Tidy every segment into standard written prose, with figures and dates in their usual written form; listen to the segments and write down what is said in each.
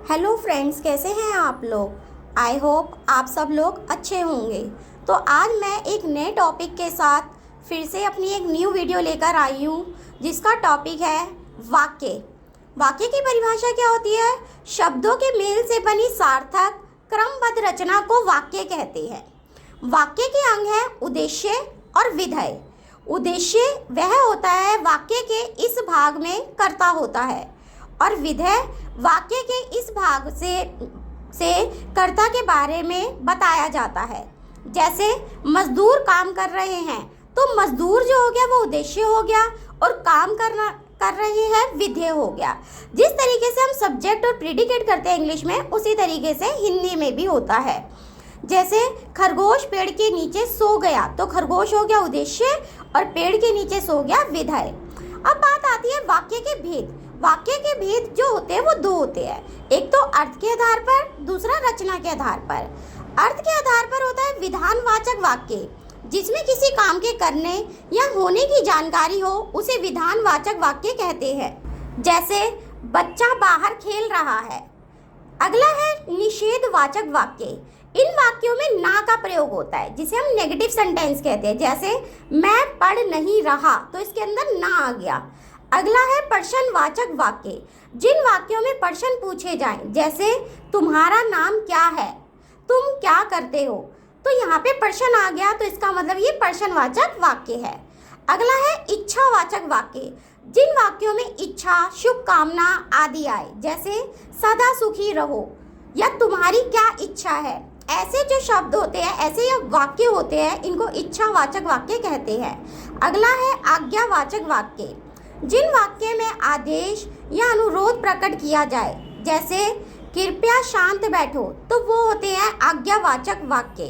Hello friends, कैसे हैं आप लोग। आई होप आप सब लोग अच्छे होंगे। तो आज मैं एक नए टॉपिक के साथ फिर से अपनी एक न्यू वीडियो लेकर आई हूँ, जिसका टॉपिक है वाक्य। वाक्य की परिभाषा क्या होती है? शब्दों के मेल से बनी सार्थक क्रमबद्ध रचना को वाक्य कहते हैं। वाक्य के अंग है उद्देश्य और विधेय। उद्देश्य वह होता है वाक्य के इस भाग में कर्ता होता है, और विधेय वाक्य के इस भाग से कर्ता के बारे में बताया जाता है। जैसे मजदूर काम कर रहे हैं, तो मजदूर जो हो गया वो उद्देश्य हो गया, और काम कर रहे हैं विधेय हो गया। जिस तरीके से हम सब्जेक्ट और प्रेडिकेट करते हैं इंग्लिश में, उसी तरीके से हिंदी में भी होता है। जैसे खरगोश पेड़ के नीचे सो गया, तो खरगोश हो गया उद्देश्य और पेड़ के नीचे सो गया विधेय। अब बात आती है वाक्य के भेद। वाक्य के भेद जो होते हैं वो दो होते हैं, एक तो अर्थ के आधार पर, दूसरा रचना के आधार पर। अर्थ के आधार पर होता है विधानवाचक वाक्य, जिसमें किसी काम के करने या होने की जानकारी हो, उसे विधानवाचक वाक्य कहते हैं। जैसे बच्चा बाहर खेल रहा है। अगला है निषेधवाचक वाक्य। इन वाक्यों में ना का प्रयोग होता है, जिसे हम नेगेटिव सेंटेंस कहते हैं। जैसे मैं पढ़ नहीं रहा, तो इसके अंदर ना आ गया। अगला है प्रश्नवाचक वाक्य। जिन वाक्यों में प्रश्न पूछे जाएं, जैसे तुम्हारा नाम क्या है, तुम क्या करते हो, तो यहाँ पे प्रश्न आ गया, तो इसका मतलब ये प्रश्नवाचक वाक्य है। अगला है इच्छावाचक वाक्य। जिन वाक्यों में इच्छा, शुभकामना आदि आए, जैसे सदा सुखी रहो या तुम्हारी क्या इच्छा है, ऐसे जो शब्द होते हैं, ऐसे ये वाक्य होते हैं, इनको इच्छावाचक वाक्य कहते हैं। अगला है आज्ञावाचक वाक्य। जिन वाक्य में आदेश या अनुरोध प्रकट किया जाए, जैसे कृपया शांत बैठो, तो वो होते हैं आज्ञावाचक वाक्य।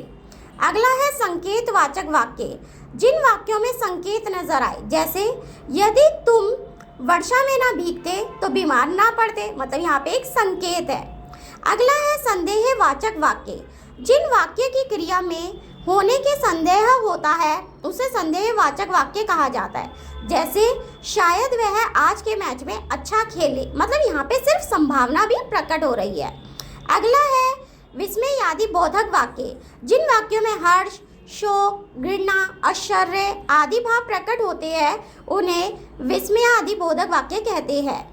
अगला है संकेतवाचक वाक्य। जिन वाक्यों में संकेत नजर आए, जैसे यदि तुम वर्षा में ना भीगते तो बीमार ना पड़ते, मतलब यहाँ पे एक संकेत है। अगला है संदेहवाचक वाक्य। जिन वाक्य की क्रिया में होने के संदेह होता है, उसे संदेहवाचक वाक्य कहा जाता है। जैसे शायद वह आज के मैच में अच्छा खेले, मतलब यहाँ पे सिर्फ संभावना भी प्रकट हो रही है। अगला है विस्मयादि बोधक वाक्य। जिन वाक्यों में हर्ष, शोक, घृणा, आश्चर्य आदि भाव प्रकट होते हैं, उन्हें विस्मयादि बोधक वाक्य कहते हैं।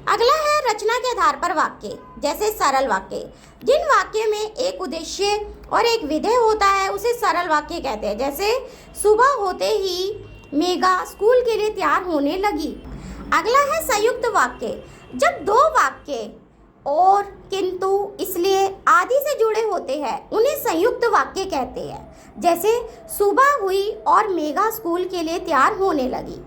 अगला है रचना के आधार पर वाक्य, जैसे सरल वाक्य। जिन वाक्य में एक उद्देश्य और एक विधेय होता है, उसे सरल वाक्य कहते हैं। जैसे सुबह होते ही मेघा स्कूल के लिए तैयार होने लगी। अगला है संयुक्त वाक्य। जब दो वाक्य और, किंतु, इसलिए आदि से जुड़े होते हैं, उन्हें संयुक्त वाक्य कहते हैं। जैसे सुबह हुई और मेघा स्कूल के लिए तैयार होने लगी।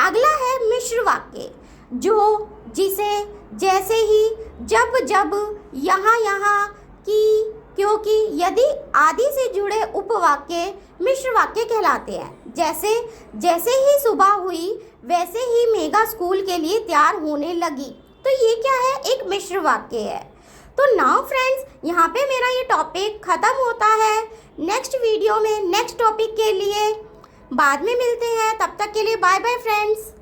अगला है मिश्र वाक्य। जो, जिसे, जैसे ही, जब जब, यहाँ यहाँ, की, क्योंकि, यदि आदि से जुड़े उपवाक्य मिश्र वाक्य कहलाते हैं। जैसे जैसे ही सुबह हुई वैसे ही मेघा स्कूल के लिए तैयार होने लगी, तो ये क्या है? एक मिश्र वाक्य है। तो नाउ फ्रेंड्स, यहाँ पे मेरा ये टॉपिक खत्म होता है। नेक्स्ट वीडियो में नेक्स्ट टॉपिक के लिए बाद में मिलते हैं। तब तक के लिए बाय बाय फ्रेंड्स।